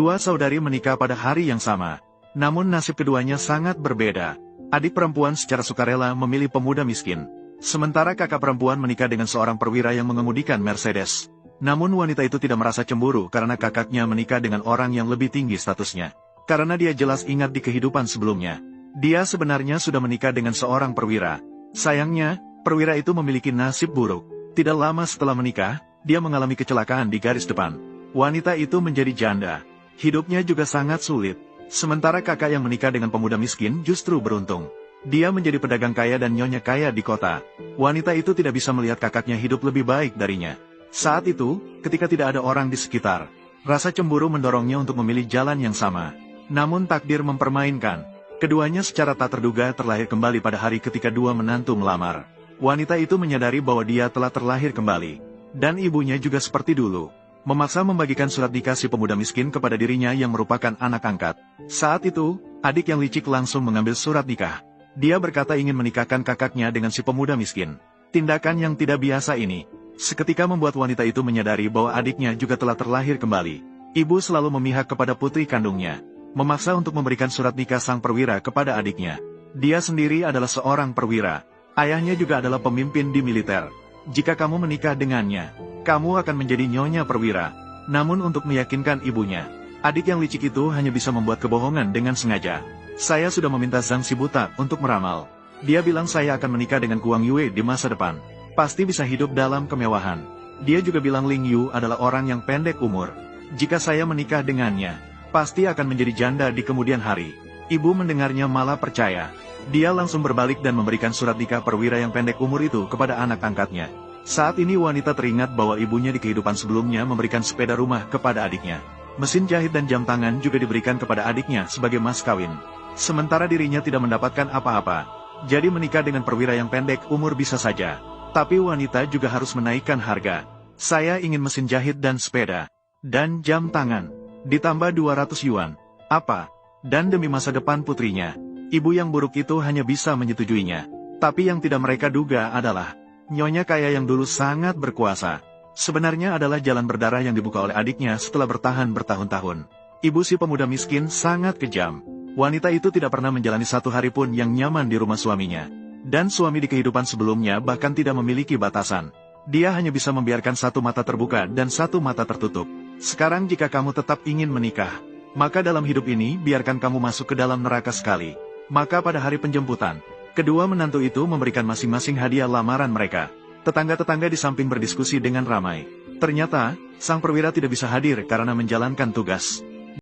Dua saudari menikah pada hari yang sama. Namun nasib keduanya sangat berbeda. Adik perempuan secara sukarela memilih pemuda miskin. Sementara kakak perempuan menikah dengan seorang perwira yang mengemudikan Mercedes. Namun wanita itu tidak merasa cemburu karena kakaknya menikah dengan orang yang lebih tinggi statusnya. Karena dia jelas ingat di kehidupan sebelumnya. Dia sebenarnya sudah menikah dengan seorang perwira. Sayangnya, perwira itu memiliki nasib buruk. Tidak lama setelah menikah, dia mengalami kecelakaan di garis depan. Wanita itu menjadi janda. Hidupnya juga sangat sulit. Sementara kakak yang menikah dengan pemuda miskin justru beruntung. Dia menjadi pedagang kaya dan nyonya kaya di kota. Wanita itu tidak bisa melihat kakaknya hidup lebih baik darinya. Saat itu, ketika tidak ada orang di sekitar, rasa cemburu mendorongnya untuk memilih jalan yang sama. Namun takdir mempermainkan. Keduanya secara tak terduga terlahir kembali pada hari ketika dua menantu melamar. Wanita itu menyadari bahwa dia telah terlahir kembali. Dan ibunya juga seperti dulu. Memaksa membagikan surat nikah si pemuda miskin kepada dirinya yang merupakan anak angkat. Saat itu, adik yang licik langsung mengambil surat nikah. Dia berkata ingin menikahkan kakaknya dengan si pemuda miskin. Tindakan yang tidak biasa ini, seketika membuat wanita itu menyadari bahwa adiknya juga telah terlahir kembali. Ibu selalu memihak kepada putri kandungnya. Memaksa untuk memberikan surat nikah sang perwira kepada adiknya. Dia sendiri adalah seorang perwira. Ayahnya juga adalah pemimpin di militer. Jika kamu menikah dengannya, kamu akan menjadi nyonya perwira. Namun untuk meyakinkan ibunya, adik yang licik itu hanya bisa membuat kebohongan dengan sengaja. Saya sudah meminta Zhang si buta untuk meramal. Dia bilang saya akan menikah dengan Guang Yue di masa depan. Pasti bisa hidup dalam kemewahan. Dia juga bilang Ling Yu adalah orang yang pendek umur. Jika saya menikah dengannya, pasti akan menjadi janda di kemudian hari. Ibu mendengarnya malah percaya. Dia langsung berbalik dan memberikan surat nikah perwira yang pendek umur itu kepada anak angkatnya. Saat ini wanita teringat bahwa ibunya di kehidupan sebelumnya memberikan sepeda rumah kepada adiknya. Mesin jahit dan jam tangan juga diberikan kepada adiknya sebagai mas kawin. Sementara dirinya tidak mendapatkan apa-apa. Jadi menikah dengan perwira yang pendek umur bisa saja. Tapi wanita juga harus menaikkan harga. Saya ingin mesin jahit dan sepeda. Dan jam tangan. Ditambah 200 yuan. Apa? Dan demi masa depan putrinya. Ibu yang buruk itu hanya bisa menyetujuinya. Tapi yang tidak mereka duga adalah nyonya kaya yang dulu sangat berkuasa. Sebenarnya adalah jalan berdarah yang dibuka oleh adiknya setelah bertahan bertahun-tahun. Ibu si pemuda miskin sangat kejam. Wanita itu tidak pernah menjalani satu hari pun yang nyaman di rumah suaminya. Dan suami di kehidupan sebelumnya bahkan tidak memiliki batasan. Dia hanya bisa membiarkan satu mata terbuka dan satu mata tertutup. Sekarang jika kamu tetap ingin menikah, maka dalam hidup ini biarkan kamu masuk ke dalam neraka sekali. Maka pada hari penjemputan, kedua menantu itu memberikan masing-masing hadiah lamaran mereka. Tetangga-tetangga di samping berdiskusi dengan ramai. Ternyata, sang perwira tidak bisa hadir karena menjalankan tugas.